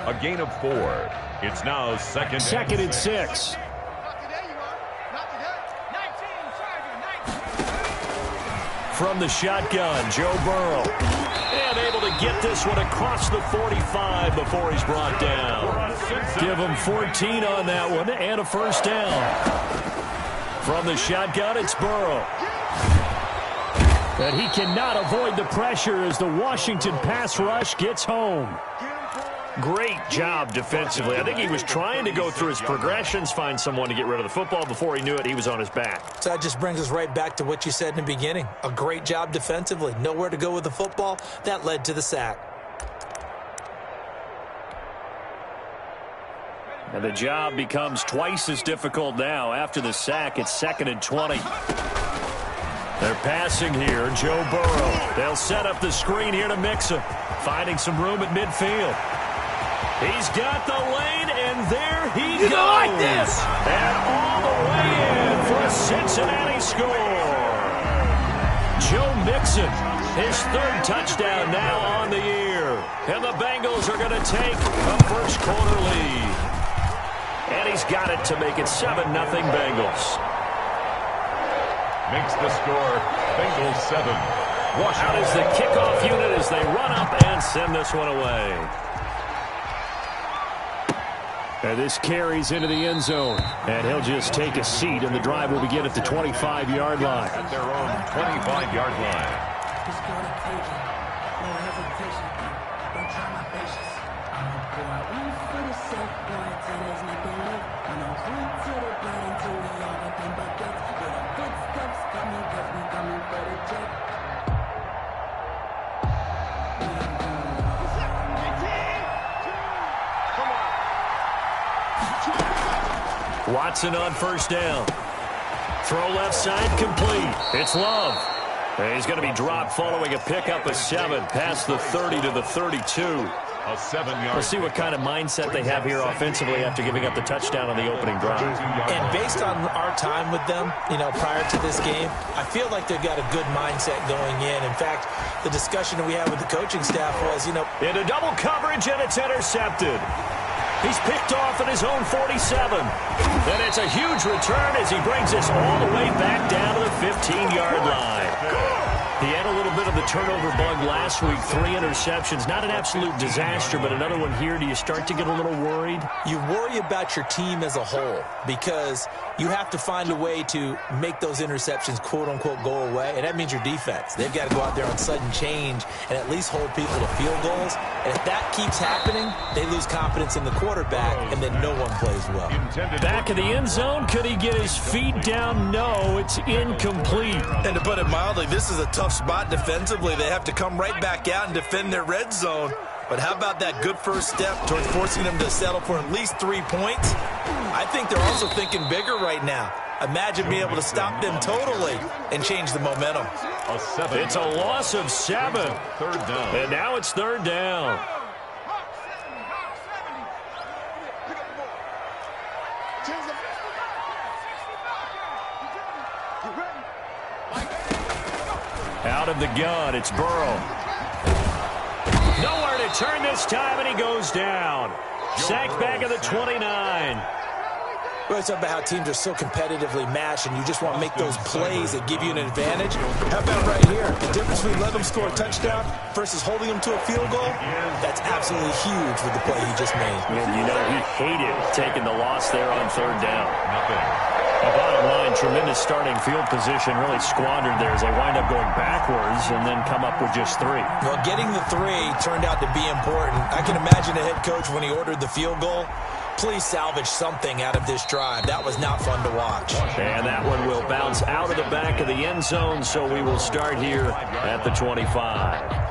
A gain of 4. It's now second and 6. From the shotgun, Joe Burrow. And able to get this one across the 45 before he's brought down. Give him 14 on that one and a first down. From the shotgun, it's Burrow. But he cannot avoid the pressure as the Washington pass rush gets home. Great job defensively. I think he was trying to go through his progressions, find someone to get rid of the football. Before he knew it, he was on his back. So that just brings us right back to what you said in the beginning. A great job defensively. Nowhere to go with the football. That led to the sack. And the job becomes twice as difficult now. After the sack, it's 2nd and 20. They're passing here. Joe Burrow. They'll set up the screen here to Mixon. Finding some room at midfield. He's got the lane, and there he goes. Like this. And all the way in for a Cincinnati score. Joe Mixon, his 3rd touchdown now on the year. And the Bengals are going to take a first-quarter lead. And he's got it to make it 7-0 Bengals. Makes the score Bengals 7. Out is the kickoff unit as they run up and send this one away. And this carries into the end zone. And he'll just take a seat, and the drive will begin at the 25-yard line. At their own 25-yard line. Watson on first down. Throw left side complete. It's Love. And he's going to be dropped following a pickup of 7 past the 30 to the 32. A 7-yard. We'll see what kind of mindset they have here offensively after giving up the touchdown on the opening drive. And based on our time with them, prior to this game, I feel like they've got a good mindset going in. In fact, the discussion that we had with the coaching staff was, into double coverage, and it's intercepted. He's picked off at his own 47. And it's a huge return as he brings this all the way back down to the 15-yard line. He had a little bit of the turnover bug last week, 3 interceptions. Not an absolute disaster, but another one here. Do you start to get a little worried? You worry about your team as a whole because you have to find a way to make those interceptions, quote-unquote, go away, and that means your defense. They've got to go out there on sudden change and at least hold people to field goals. And if that keeps happening, they lose confidence in the quarterback, and then no one plays well. Back in the end zone, could he get his feet down? No, it's incomplete. And to put it mildly, this is a tough spot defensively. They have to come right back out and defend their red zone. But how about that good first step towards forcing them to settle for at least 3 points? I think they're also thinking bigger right now. Imagine being able to stop them totally and change the momentum. It's a loss of 7. 3rd down. And now it's 3rd down. Out of the gun, it's Burrow. Nowhere to turn this time, and he goes down. Sacked back at the 29. Well, it's about how teams are so competitively matched, and you just want to make those plays that give you an advantage. How about right here? The difference between letting them score a touchdown versus holding them to a field goal? That's absolutely huge with the play he just made. And he hated taking the loss there on 3rd down. The bottom line, tremendous starting field position, really squandered there as they wind up going backwards and then come up with just 3. Well, getting the 3 turned out to be important. I can imagine the head coach when he ordered the field goal. Please salvage something out of this drive. That was not fun to watch. And that one will bounce out of the back of the end zone, so we will start here at the 25.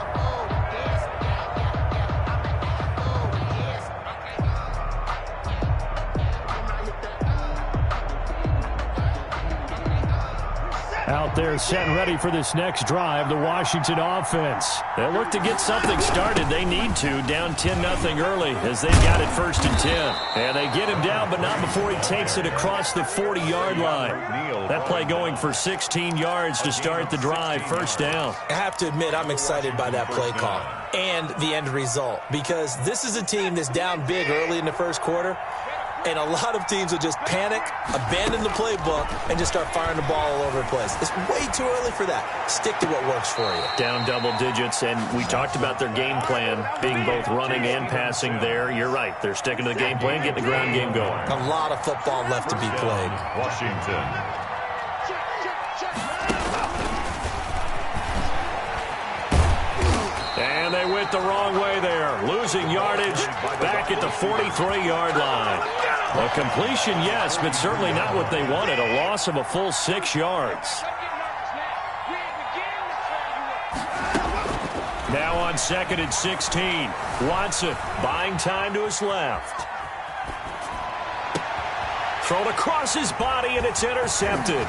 Out there set and ready for this next drive, the Washington offense. They look to get something started. They need to, down 10-0 early as they've got it 1st and 10. And they get him down, but not before he takes it across the 40-yard line. That play going for 16 yards to start the drive, 1st down. I have to admit, I'm excited by that play call and the end result, because this is a team that's down big early in the first quarter, and a lot of teams will just panic, abandon the playbook, and just start firing the ball all over the place. It's way too early for that. Stick to what works for you. Down double digits, and we talked about their game plan being both running and passing there. You're right. They're sticking to the game plan, getting the ground game going. A lot of football left to be played. Washington. And they went the wrong way there, losing yardage back at the 43-yard line. A completion, yes, but certainly not what they wanted. A loss of a full 6 yards. Now on 2nd and 16. Watson buying time to his left. Thrown across his body, and it's intercepted.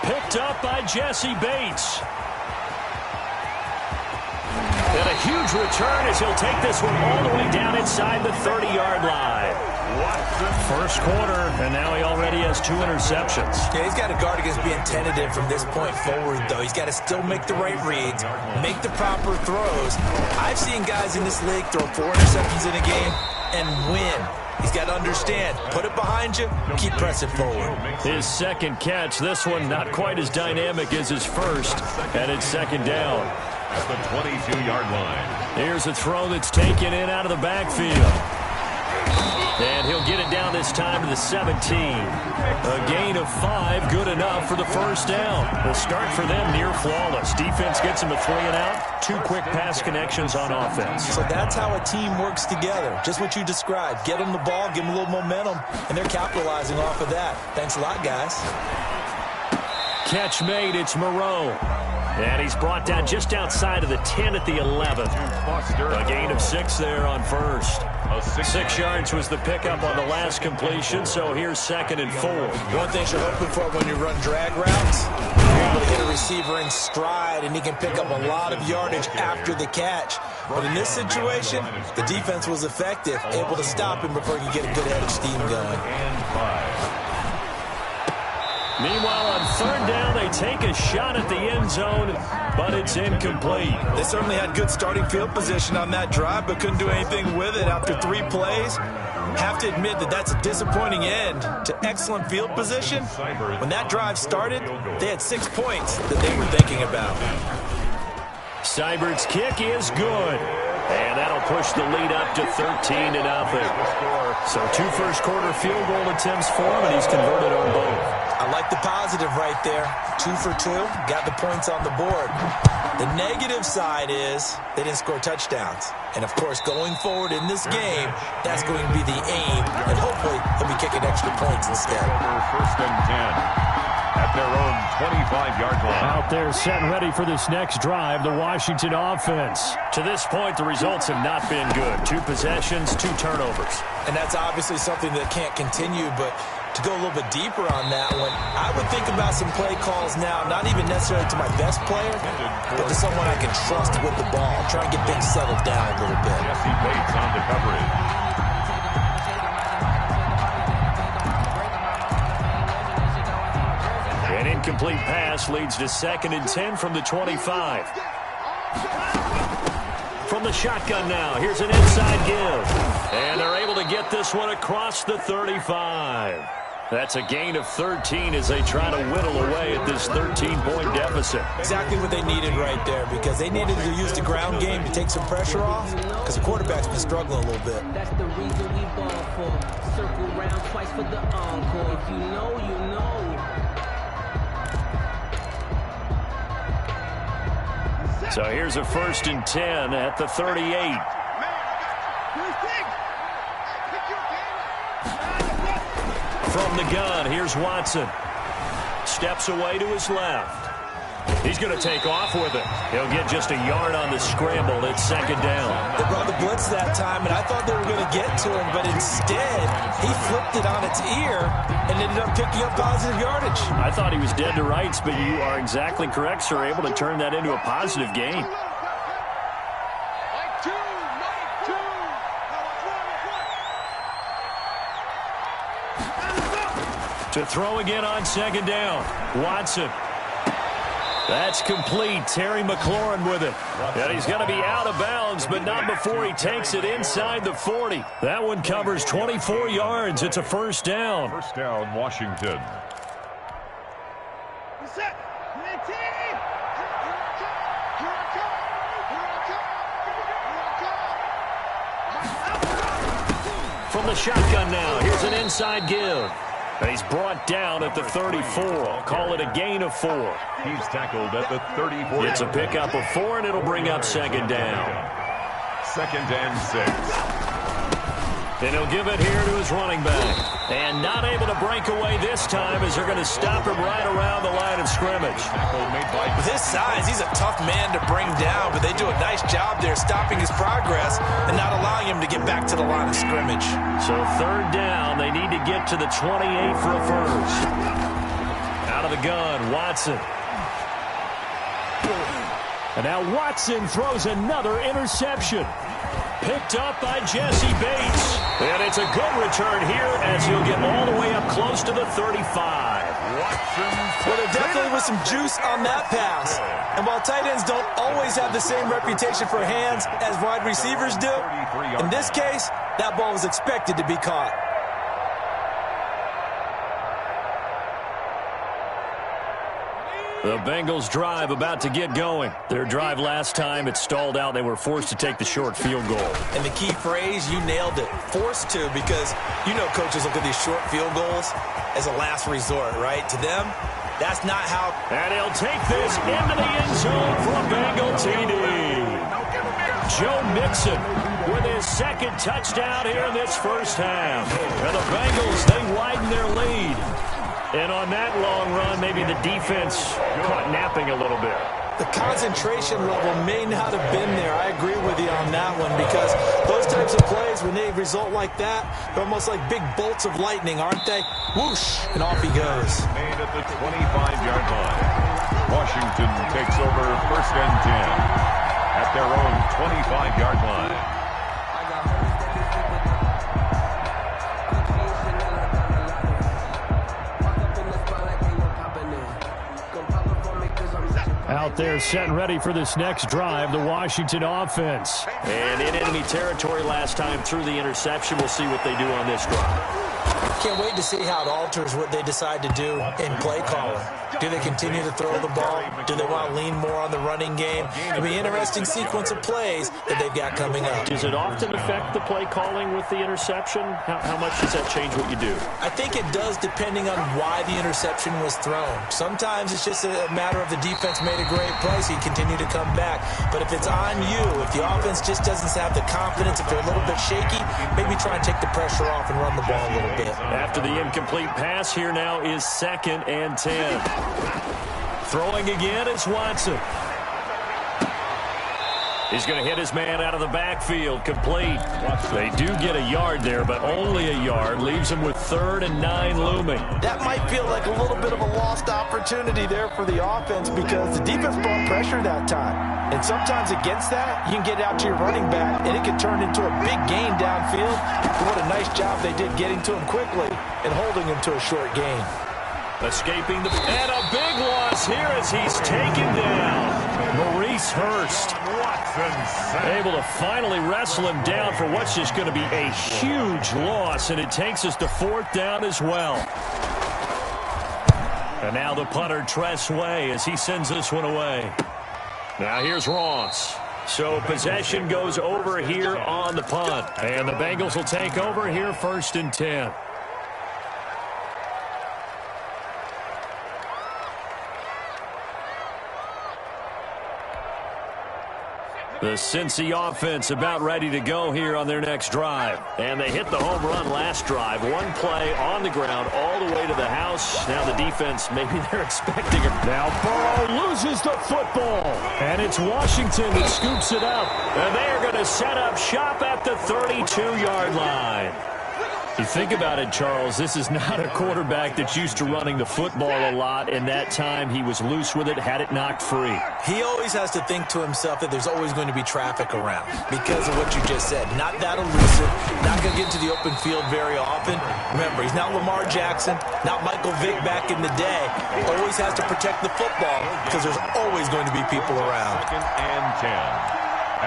Picked up by Jesse Bates. And a huge return as he'll take this one all the way down inside the 30-yard line. First quarter, and now he already has 2 interceptions. Yeah, he's got to guard against being tentative from this point forward, though. He's got to still make the right reads, make the proper throws. I've seen guys in this league throw 4 interceptions in a game and win. He's got to understand, put it behind you, keep pressing forward. His second catch, this one not quite as dynamic as his first, and it's 2nd down. At the 22-yard line. Here's a throw that's taken in out of the backfield. And he'll get it down this time to the 17. A gain of 5, good enough for the 1st down. The start for them near flawless. Defense gets them a 3 and out. 2 quick pass connections on offense. So that's how a team works together. Just what you described. Get them the ball, give them a little momentum, and they're capitalizing off of that. Thanks a lot, guys. Catch made, it's Moreau. And he's brought down just outside of the 10 at the 11. A gain of 6 there on 1st. 6 yards was the pickup on the last completion, so here's 2nd and 4. One thing you're hoping for when you run drag routes, you're able to hit a receiver in stride, and he can pick up a lot of yardage after the catch. But in this situation, the defense was effective, able to stop him before he could get a good head of steam going. Meanwhile, on 3rd down, they take a shot at the end zone, but it's incomplete. They certainly had good starting field position on that drive, but couldn't do anything with it after 3 plays. Have to admit that that's a disappointing end to excellent field position. When that drive started, they had 6 points that they were thinking about. Seibert's kick is good. And that'll push the lead up to 13-0. So 2 first-quarter field goal attempts for him, and he's converted on both. I like the positive right there. 2 for 2, got the points on the board. The negative side is they didn't score touchdowns. And, of course, going forward in this game, that's going to be the aim, and hopefully they'll be kicking extra points instead. 1st and 10. At their own 25-yard line. Out there set and ready for this next drive, the Washington offense. To this point, the results have not been good. 2 possessions, 2 turnovers. And that's obviously something that can't continue, but to go a little bit deeper on that one, I would think about some play calls now, not even necessarily to my best player, but to someone I can trust with the ball. Try and get things settled down a little bit. Jesse Bates on the coverage. An incomplete pass leads to 2nd and 10 from the 25. From the shotgun now, here's an inside give. And they're able to get this one across the 35. That's a gain of 13 as they try to whittle away at this 13-point deficit. Exactly what they needed right there, because they needed to use the ground game to take some pressure off, because the quarterback's been struggling a little bit. That's the reason we ball for. Circle round twice for the encore. If you know, you know. So here's a 1st and 10 at the 38. From the gun, here's Watson. Steps away to his left. He's going to take off with it. He'll get just a yard on the scramble. It's second down. They brought the blitz that time, and I thought they were going to get to him, but instead, he flipped it on its ear and ended up picking up positive yardage. I thought he was dead to rights, but you are exactly correct, sir. Able to turn that into a positive gain. To throw again on second down. Watson. That's complete. Terry McLaurin with it. And he's going to be out of bounds, but not before he takes it inside the 40. That one covers 24 yards. It's a first down. First down, Washington. From the shotgun now, here's an inside give. And he's brought down at the 34. Call it a gain of 4. He's tackled at the 34. It's a pickup of 4, and it'll bring up second down. Second and 6. And he'll give it here to his running back. And not able to break away this time as they're going to stop him right around the line of scrimmage. With his size, he's a tough man to bring down, but they do a nice job there stopping his progress and not allowing him to get back to the line of scrimmage. So third down, they need to get to the 28 for a first. Out of the gun, Watson. And now Watson throws another interception. Picked up by Jesse Bates. And it's a good return here as he'll get all the way up close to the 35. Well, there definitely was some juice on that pass. And while tight ends don't always have the same reputation for hands as wide receivers do, in this case, that ball was expected to be caught. The Bengals drive about to get going. Their drive last time, it stalled out. They were forced to take the short field goal. And the key phrase, you nailed it. Forced to, because you know coaches look at these short field goals as a last resort, right? To them, that's not how. And he'll take this into the end zone for a Bengal TD. Joe Mixon with his second touchdown here in this first half. And the Bengals, they widen their lead. And on that long run, maybe the defense caught napping a little bit. The concentration level may not have been there. I agree with you on that one, because those types of plays, when they result like that, they're almost like big bolts of lightning, aren't they? Whoosh, and off he goes. Made at the 25-yard line. Washington takes over first and 10 at their own 25-yard line. Out there set and ready for this next drive, the Washington offense. And in enemy territory last time through the interception. We'll see what they do on this drive. Can't wait to see how it alters what they decide to do in play calling. Do they continue to throw the ball? Do they want to lean more on the running game? It'll be an interesting sequence of plays that they've got coming up. Does it often affect the play calling with the interception? How much does that change what you do? I think it does, depending on why the interception was thrown. Sometimes it's just a matter of the defense made a great play, so you continue to come back. But if it's on you, if the offense just doesn't have the confidence, if they're a little bit shaky, maybe try and take the pressure off and run the ball a little bit. After the incomplete pass, here now is second and 10. Throwing again is Watson. He's going to hit his man out of the backfield, complete. They do get a yard there, but only a yard. Leaves him with 3rd and 9 looming. That might feel like a little bit of a lost opportunity there for the offense, because the defense brought pressure that time. And sometimes against that, you can get out to your running back, and it can turn into a big gain downfield. But what a nice job they did getting to him quickly and holding him to a short gain. Escaping the... And a big loss here as he's taken down. Maurice Hurst. Able to finally wrestle him down for what's just going to be a huge loss, and it takes us to 4th down as well. And now the punter, Tress Way, as he sends this one away. Now here's Ross. So possession goes over here on the punt, and the Bengals will take over here 1st and 10. The Cincy offense about ready to go here on their next drive. And they hit the home run last drive. One play on the ground all the way to the house. Now the defense, maybe they're expecting it. Now Burrow loses the football. And it's Washington that scoops it up. And they are going to set up shop at the 32-yard line. You think about it, Charles, this is not a quarterback that's used to running the football a lot, and that time he was loose with it, had it knocked free. He always has to think to himself that there's always going to be traffic around because of what you just said. Not that elusive, not going to get into the open field very often. Remember, he's not Lamar Jackson, not Michael Vick back in the day. Always has to protect the football because there's always going to be people around. 2nd and 10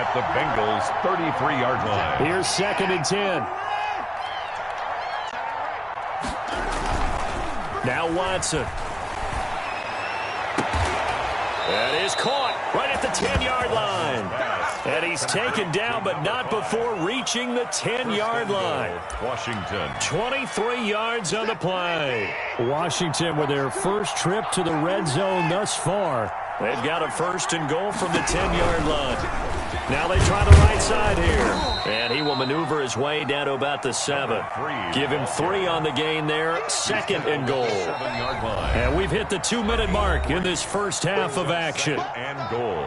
at the Bengals' 33-yard line. Here's 2nd and 10. Now Watson. That is caught right at the 10-yard line. And he's taken down, but not before reaching the 10-yard line. Washington. 23 yards on the play. Washington with their first trip to the red zone thus far. They've got a 1st and goal from the 10-yard line. Now they try the right side here. And he will maneuver his way down to about the 7. Give him 3 on the gain there. 2nd and goal. 7-yard line. And we've hit the 2-minute mark in this first half of action. And goal.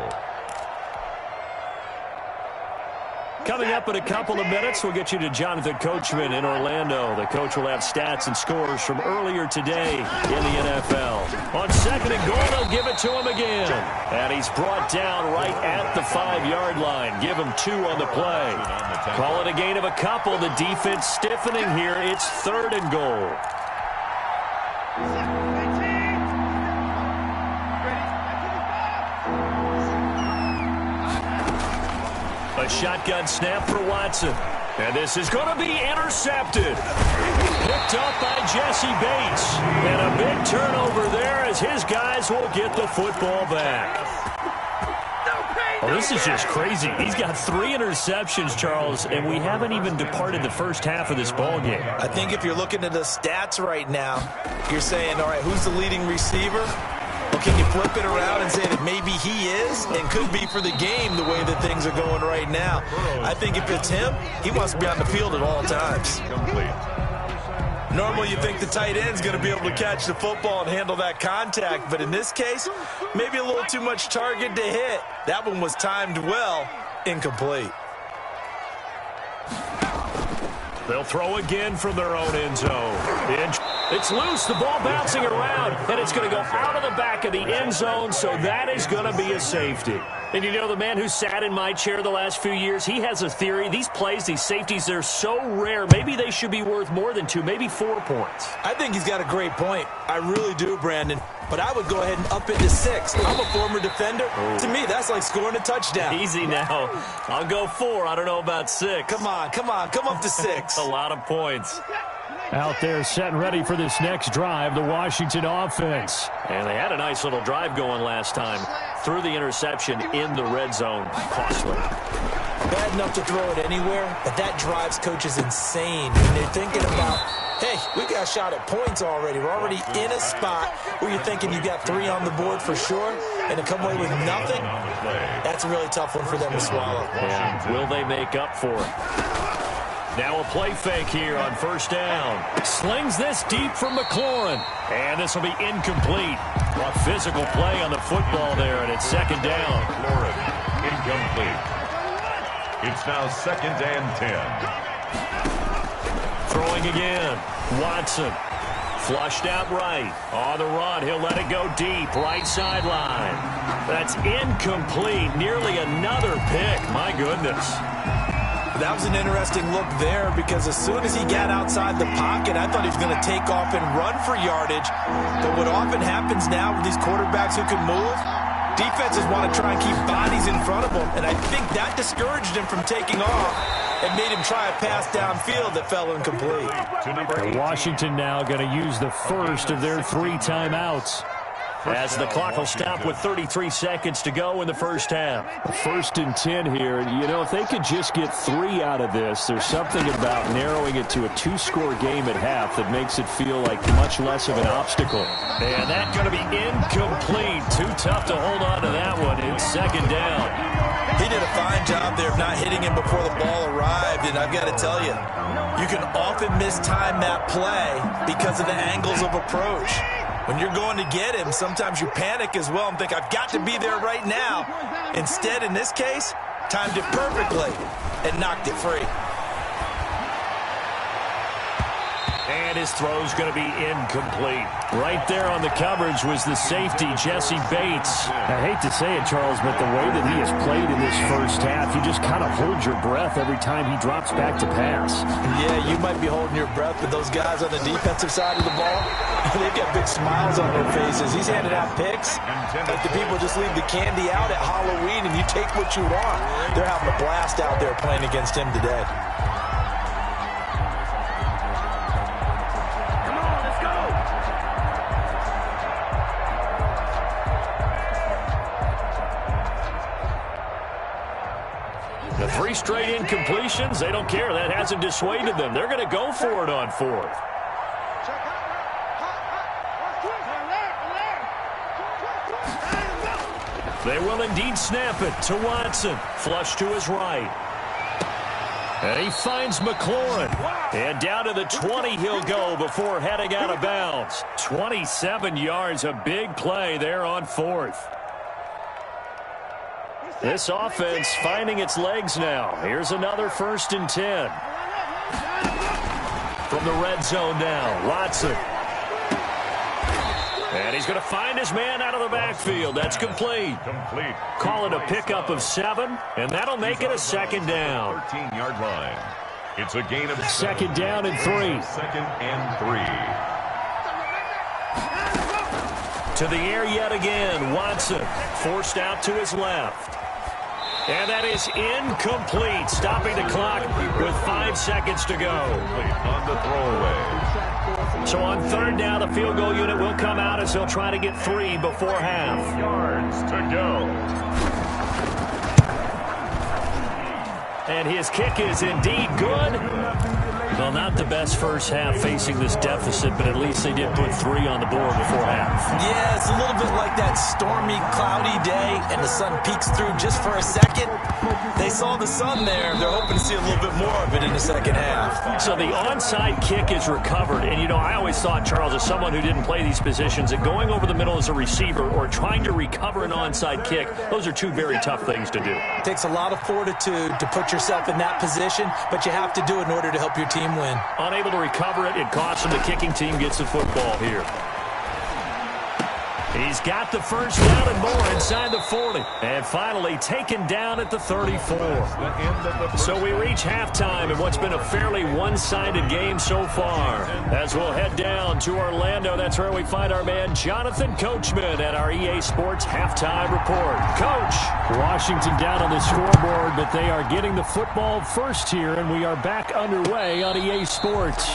Coming up in a couple of minutes, we'll get you to Jonathan Coachman in Orlando. The coach will have stats and scores from earlier today in the NFL. On 2nd and goal, they'll give it to him again. And he's brought down right at the 5-yard line. Give him 2 on the play. Call it a gain of a couple. The defense stiffening here. It's 3rd and goal. A shotgun snap for Watson. And this is going to be intercepted. Picked up by Jesse Bates. And a big turnover there as his guys will get the football back. Oh, this is just crazy. He's got 3 interceptions, Charles, and we haven't even departed the first half of this ball game. I think if you're looking at the stats right now, you're saying, all right, who's the leading receiver? Well, can you flip it around and say that maybe he is and could be for the game the way that things are going right now? I think if it's him, he wants to be on the field at all times. Complete. Normally you think the tight end's going to be able to catch the football and handle that contact, but in this case, maybe a little too much target to hit. That one was timed well, incomplete. They'll throw again from their own end zone. It's loose, the ball bouncing around, and it's going to go out of the back of the end zone, so that is going to be a safety. And you know, the man who sat in my chair the last few years, he has a theory. These plays, these safeties, they're so rare. Maybe they should be worth more than 2, maybe 4 points. I think he's got a great point. I really do, Brandon. But I would go ahead and up it to 6. I'm a former defender. To me, that's like scoring a touchdown. Easy now. I'll go 4. I don't know about 6. Come on. Come up to 6. A lot of points. Out there set and ready for this next drive, the Washington offense. And they had a nice little drive going last time. Threw the interception in the red zone. Costly. Bad enough to throw it anywhere, but that drives coaches insane when they're thinking about, hey, we got a shot at points already. We're already in a spot where you're thinking you got 3 on the board for sure, and to come away with nothing, that's a really tough one for them to swallow. And will they make up for it? Now a play fake here on 1st down. Slings this deep from McLaurin. And this will be incomplete. A physical play on the football there, and it's 2nd down. McLaurin, incomplete. It's now 2nd and 10. Throwing again. Watson. Flushed out right. On the run, he'll let it go deep. Right sideline. That's incomplete. Nearly another pick. My goodness. That was an interesting look there because as soon as he got outside the pocket, I thought he was going to take off and run for yardage. But what often happens now with these quarterbacks who can move, defenses want to try and keep bodies in front of them. And I think that discouraged him from taking off and made him try a pass downfield that fell incomplete. And Washington now going to use the first of their 3 timeouts. As the clock will stop with 33 seconds to go in the first half. 1st and 10 here. You know, if they could just get 3 out of this, there's something about narrowing it to a 2-score game at half that makes it feel like much less of an obstacle. And that's going to be incomplete. Too tough to hold on to that one. It's 2nd down. He did a fine job there of not hitting him before the ball arrived, and I've got to tell you, you can often mistime that play because of the angles of approach. When you're going to get him, sometimes you panic as well and think, I've got to be there right now. Instead, in this case, timed it perfectly and knocked it free. And his throw's going to be incomplete. Right there on the coverage was the safety, Jesse Bates. I hate to say it, Charles, but the way that he has played in this first half, you just kind of hold your breath every time he drops back to pass. Yeah, you might be holding your breath, but those guys on the defensive side of the ball, they've got big smiles on their faces. He's handed out picks. Like the people just leave the candy out at Halloween and you take what you want. They're having a blast out there playing against him today. The 3 straight incompletions, they don't care. That hasn't dissuaded them. They're going to go for it on 4th. They will indeed snap it to Watson. Flush to his right. And he finds McLaurin. And down to the 20 he'll go before heading out of bounds. 27 yards, a big play there on 4th. This offense finding its legs now. Here's another 1st and 10. From the red zone now, Watson. And he's going to find his man out of the backfield. That's complete. Call it a pickup of 7, and that'll make it a 2nd down. 13-yard line. It's a gain of 2nd down and 3. 2nd and 3. To the air yet again. Watson forced out to his left. And that is incomplete, stopping the clock with 5 seconds to go. On the throwaway. So on 3rd down, the field goal unit will come out as they'll try to get 3 before half. Yards to go. And his kick is indeed good. Well, not the best first half facing this deficit, but at least they did put 3 on the board before half. Yeah, it's a little bit like that stormy, cloudy day, and the sun peeks through just for a second. They saw the sun there. They're hoping to see a little bit more of it in the second half. So the onside kick is recovered. And, you know, I always thought, Charles, as someone who didn't play these positions, that going over the middle as a receiver or trying to recover an onside kick, those are 2 very tough things to do. It takes a lot of fortitude to put yourself in that position, but you have to do it in order to help your team win. Unable to recover it, it costs him. The kicking team gets the football here. He's got the 1st down and more inside the 40. And finally taken down at the 34. So we reach halftime in what's been a fairly one-sided game so far. As we'll head down to Orlando, that's where we find our man Jonathan Coachman at our EA Sports Halftime Report. Coach. Washington down on the scoreboard, but they are getting the football first here, and we are back underway on EA Sports.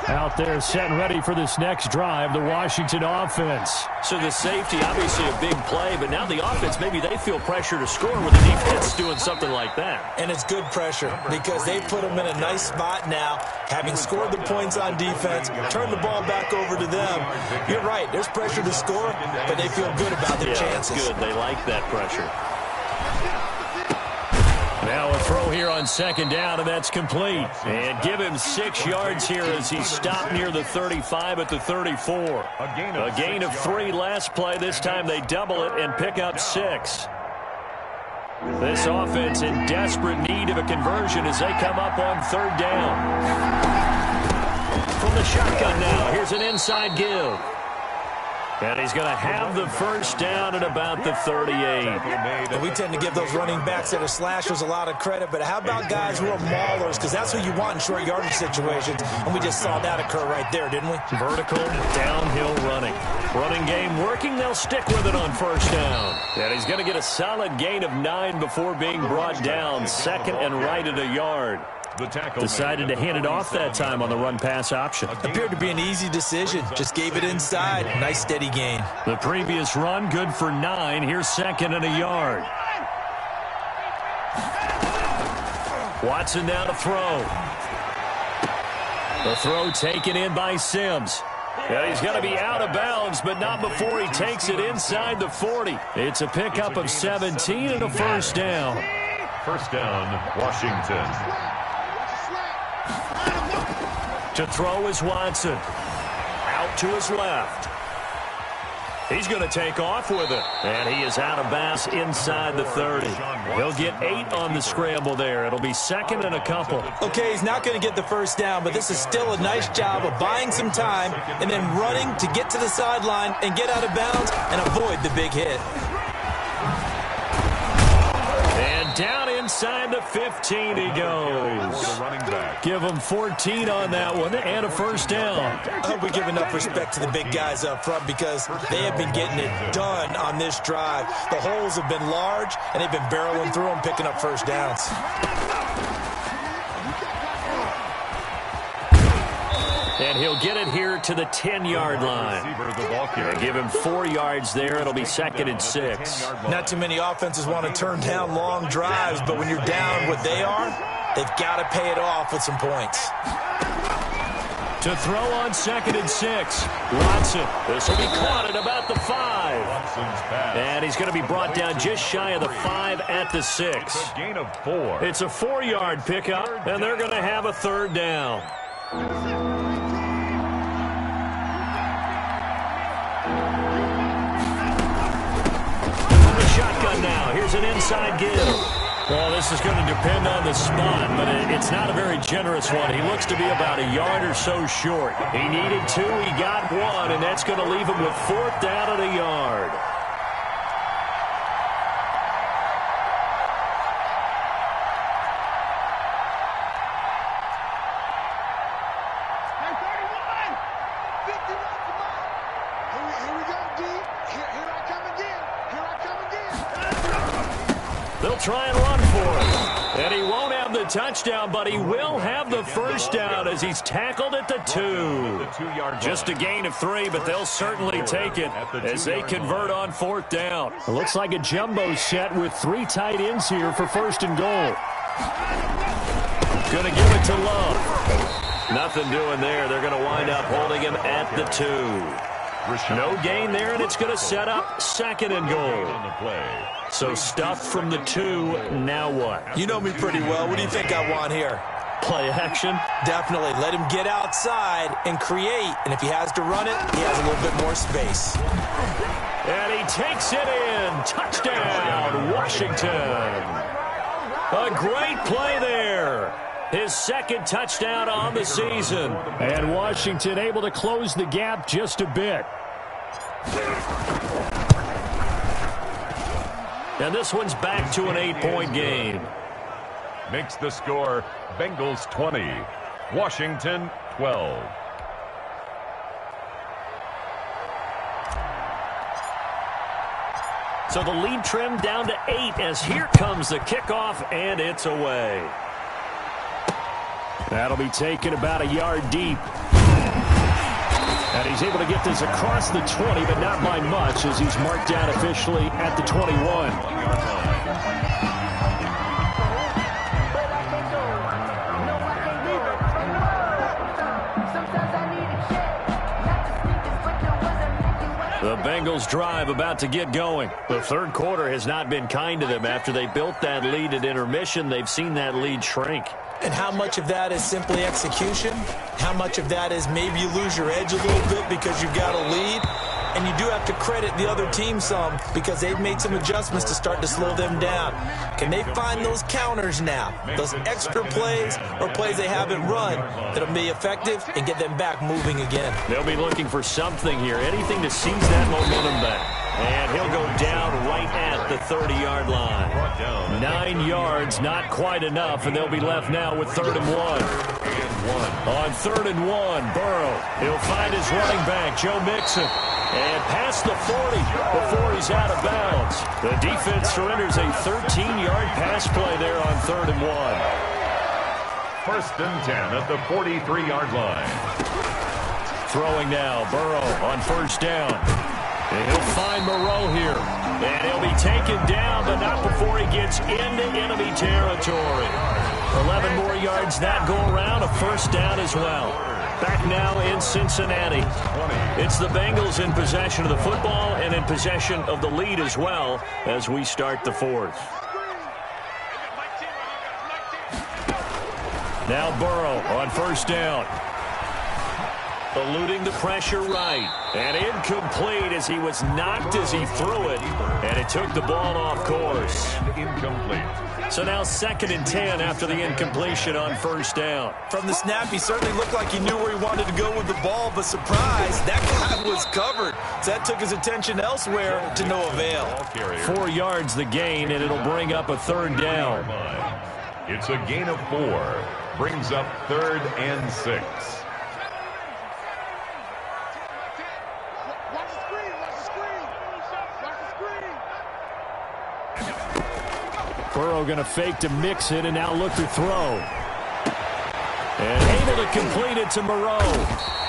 Out there set and ready for this next drive, the Washington offense. So the safety, obviously a big play, but now the offense, maybe they feel pressure to score with the defense doing something like that. And it's good pressure because they put them in a nice spot now, having scored the points on defense, turn the ball back over to them. You're right, there's pressure to score, but they feel good about their chances. That's good. They like that pressure. Now a throw here on 2nd down, and that's complete. And give him 6 yards here as he stopped near the 35 at the 34. A gain of 3 last play. This time they double it and pick up 6. This offense in desperate need of a conversion as they come up on 3rd down. From the shotgun now, here's an inside give. And he's going to have the 1st down at about the 38. And we tend to give those running backs that are slashers a lot of credit, but how about guys who are maulers? Because that's who you want in short yardage situations, and we just saw that occur right there, didn't we? Vertical, downhill running. Running game working, they'll stick with it on 1st down. And he's going to get a solid gain of 9 before being brought down. 2nd and right at a yard. Decided to hand it off that time on the run-pass option. Appeared to be an easy decision. Just gave it inside. Nice steady gain. The previous run, good for 9. Here's 2nd and a yard. Watson now to throw. The throw taken in by Sims. And he's going to be out of bounds, but not before he takes it inside the 40. It's a pickup of 17 and a first down. First down, Washington. To throw is Watson. Out to his left. He's going to take off with it. And he is out of bounds inside the 30. He'll get 8 on the scramble there. It'll be second and a couple. Okay, he's not going to get the first down, but this is still a nice job of buying some time and then running to get to the sideline and get out of bounds and avoid the big hit. And down inside the 15 he goes. Give him 14 on that one and a first down. I hope we give enough respect to the big guys up front because they have been getting it done on this drive. The holes have been large, and they've been barreling through them, picking up first downs. And he'll get it here to the 10-yard line. They give him 4 yards there. It'll be second and 6. Not too many offenses want to turn down long drives, but when you're down what they are, they've got to pay it off with some points. To throw on second and 6. Watson. This will be caught at about the 5. And he's going to be brought down just shy of the 5 at the 6. Gain of 4. It's a 4-yard pickup, and they're going to have a third down. Shotgun now. Here's an inside give. Well, this is going to depend on the spot, but it's not a very generous one. He looks to be about a yard or so short. He needed 2. He got 1, and that's going to leave him with 4th down at a yard. They'll try and run for it. And he won't have the touchdown, but he will have the first down as he's tackled at the 2. Just a gain of 3, but they'll certainly take it as they convert on 4th down. It looks like a jumbo set with 3 tight ends here for first and goal. Going to give it to Love. Nothing doing there. They're going to wind up holding him at the 2. No gain there, and it's going to set up second and goal. So stuffed from the 2. Now what? You know me pretty well. What do you think I want here? Play action? Definitely. Let him get outside and create. And if he has to run it, he has a little bit more space. And he takes it in. Touchdown, Washington. A great play there. His second touchdown on the season. And Washington able to close the gap just a bit. And this one's back to an 8-point game. Makes the score Bengals 20, Washington 12. So the lead trimmed down to 8 as here comes the kickoff, and it's away. That'll be taken about a yard deep. And he's able to get this across the 20, but not by much as he's marked down officially at the 21. The Bengals drive about to get going. The third quarter has not been kind to them. After they built that lead at intermission, they've seen that lead shrink. And how much of that is simply execution? How much of that is maybe you lose your edge a little bit because you've got a lead? And you do have to credit the other team some because they've made some adjustments to start to slow them down. Can they find those counters now? Those extra plays or plays they haven't run that'll be effective and get them back moving again. They'll be looking for something here, anything to seize that momentum back. And he'll go down right at the 30-yard line. 9 yards, not quite enough, and they'll be left now with 3rd and 1. On 3rd and 1, Burrow. He'll find his running back, Joe Mixon. And past the 40 before he's out of bounds. The defense surrenders a 13-yard pass play there on 3rd and 1. 1st and 10 at the 43-yard line. Throwing now, Burrow on 1st down. And he'll find Moreau here. And he'll be taken down, but not before he gets into enemy territory. 11 more yards that go around, a 1st down as well. Back now in Cincinnati. It's the Bengals in possession of the football and in possession of the lead as well as we start the fourth. Now Burrow on first down. Eluding the pressure right. And incomplete as he was knocked as he threw it. And it took the ball off course. Incomplete. So now 2nd and 10 after the incompletion on first down. From the snap, he certainly looked like he knew where he wanted to go with the ball, but surprise, that guy was covered. So that took his attention elsewhere to no avail. 4 yards the gain, and it'll bring up a 3rd down. It's a gain of 4. Brings up 3rd and 6. Burrow going to fake to mix it and now look to throw. And able to complete it to Moreau.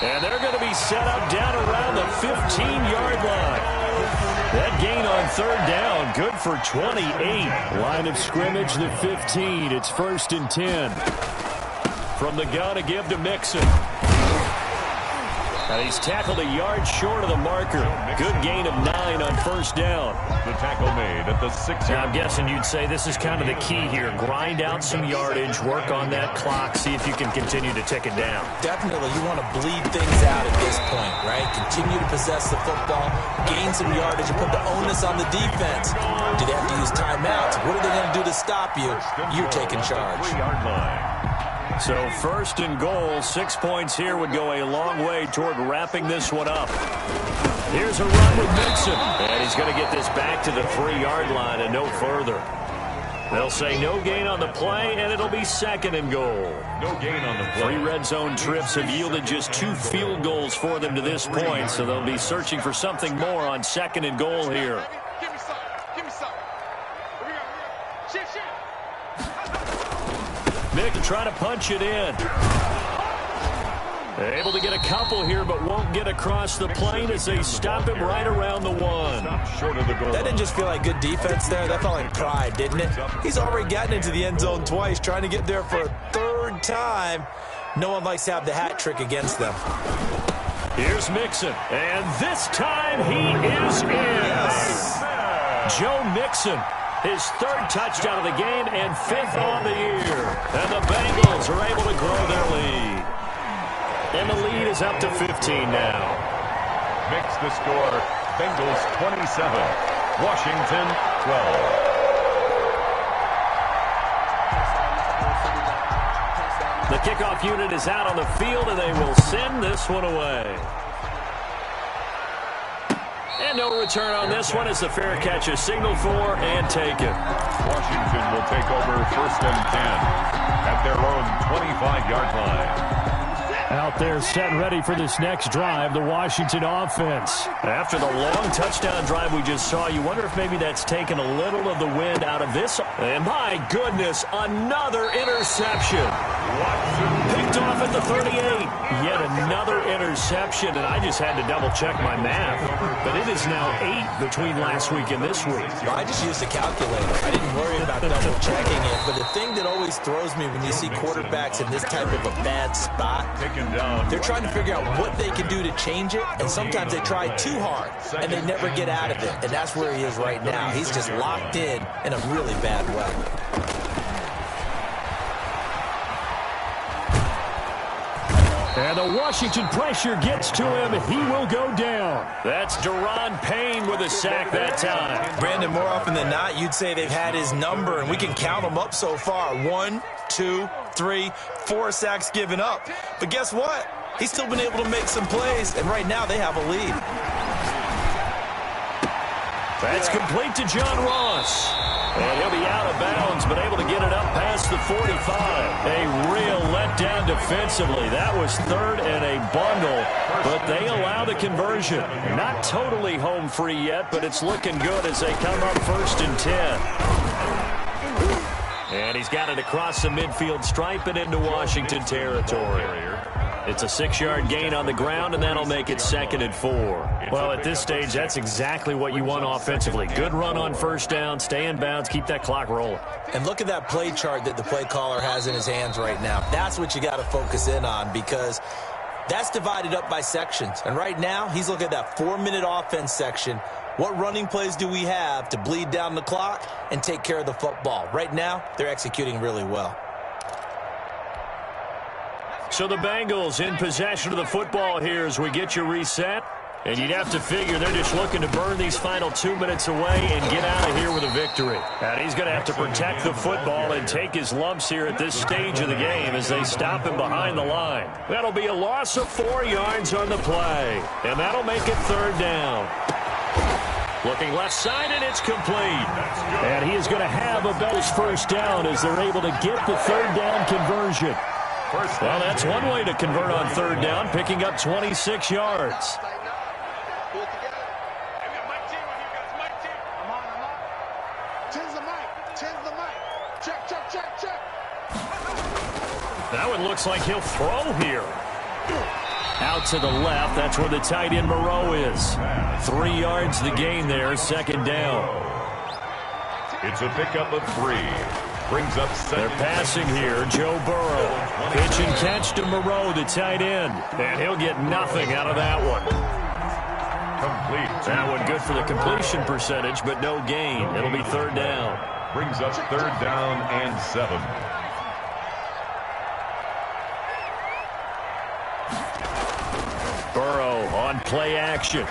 And they're going to be set up down around the 15-yard line. That gain on 3rd down, good for 28. Line of scrimmage, the 15. It's 1st and 10. From the gun to give to Mixon. And he's tackled a yard short of the marker. Good gain of 9 on first down. The tackle made at the 6-yard line. I'm guessing you'd say this is kind of the key here. Grind out some yardage, work on that clock, see if you can continue to tick it down. Definitely, you want to bleed things out at this point, right? Continue to possess the football, gain some yardage, and put the onus on the defense. Do they have to use timeouts? What are they going to do to stop you? You're taking charge. 3-yard line. So 1st and goal, 6 points here would go a long way toward wrapping this one up. Here's a run with Mixon. And he's going to get this back to the 3-yard line and no further. They'll say no gain on the play, and it'll be 2nd and goal. No gain on the play. 3 red zone trips have yielded just 2 field goals for them to this point, so they'll be searching for something more on 2nd and goal here. Give me some. Give me some. Shit. Nick trying to punch it in. Able to get a couple here, but won't get across the plane as they stop him right around the 1. Short of the goal. That didn't just feel like good defense there. That felt like pride, didn't it? He's already gotten into the end zone twice, trying to get there for a 3rd time. No one likes to have the hat trick against them. Here's Mixon, and this time he is in. Yes. Joe Mixon, his 3rd touchdown of the game and 5th on the year. And the Bengals are able to grow their lead. And the lead is up to 15 now. Makes the score Bengals 27, Washington 12. The kickoff unit is out on the field, and they will send this one away. And no return on this one as the fair catch is signaled for and taken. Washington will take over 1st and 10 at their own 25-yard line. Out there set ready for this next drive, the Washington offense. After the long touchdown drive we just saw, you wonder if maybe that's taken a little of the wind out of this. And my goodness, another interception. Picked off at the 38. Yet another interception, and I just had to double-check my math. But it is now 8 between last week and this week. Well, I just used a calculator. I didn't worry about double-checking it. But the thing that always throws me when you see quarterbacks in this type of a bad spot, they're trying to figure out what they can do to change it, and sometimes they try too hard, and they never get out of it. And that's where he is right now. He's just locked in a really bad way. And the Washington pressure gets to him. He will go down. That's Daron Payne with a sack that time. Brandon, more often than not, you'd say they've had his number, and we can count them up so far. 1, 2, 3, 4 sacks given up. But guess what? He's still been able to make some plays, and right now they have a lead. That's complete to John Ross. And he'll be out of bounds, but able to get it up past the 45. A real letdown defensively. That was 3rd and a bundle, but they allow the conversion. Not totally home free yet, but it's looking good as they come up 1st and 10. And he's got it across the midfield stripe and into Washington territory. It's a 6-yard gain on the ground, and that'll make it 2nd and 4. Well, at this stage, that's exactly what you want offensively. Good run on first down, stay in bounds, keep that clock rolling. And look at that play chart that the play caller has in his hands right now. That's what you got to focus in on, because That's divided up by sections. And right now, he's looking at that 4-minute offense section. What running plays do we have to bleed down the clock and take care of the football? Right now, they're executing really well. So the Bengals in possession of the football here as we get you reset. And you'd have to figure they're just looking to burn these final 2 minutes away and get out of here with a victory. And he's going to have to protect the football and take his lumps here at this stage of the game as they stop him behind the line. That'll be a loss of 4 yards on the play. And that'll make it 3rd down. Looking left side, and it's complete. And he is going to have a Bills first down as they're able to get the 3rd down conversion. Well, that's one way to convert on 3rd down, picking up 26 yards. That one looks like he'll throw here. Out to the left, that's where the tight end Moreau is. 3 yards the gain there, 2nd down. It's a pickup of 3. Brings up 2nd. They're passing here, Joe Burrow. Pitch and catch to Moreau, the tight end. And he'll get nothing out of that one. Complete. That one good for the completion percentage, but no gain. It'll be 3rd down. Brings up 3rd down and 7. Burrow on play action.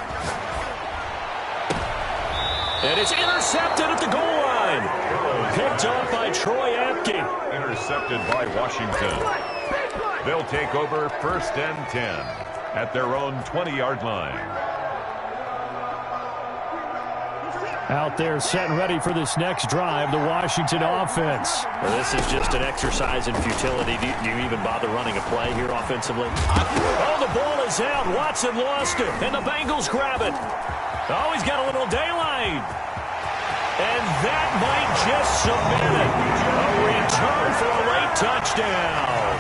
And it's intercepted at the goal line. Picked off by Troy Apke. Intercepted by Washington. They'll take over 1st and 10 at their own 20-yard line. Out there set and ready for this next drive, the Washington offense. Well, this is just an exercise in futility. Do you even bother running a play here offensively? Oh, the ball is out. Watson lost it, and the Bengals grab it. Oh, he's got a little daylight. And that might just submit it. A return for a late touchdown.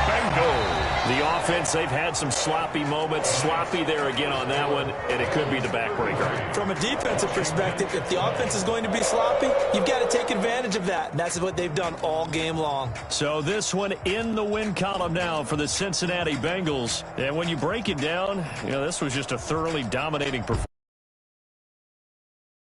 Bengals. The offense, they've had some sloppy moments. Sloppy there again on that one, and it could be the backbreaker. From a defensive perspective, if the offense is going to be sloppy, you've got to take advantage of that. And that's what they've done all game long. So this one in the win column now for the Cincinnati Bengals. And when you break it down, this was just a thoroughly dominating performance.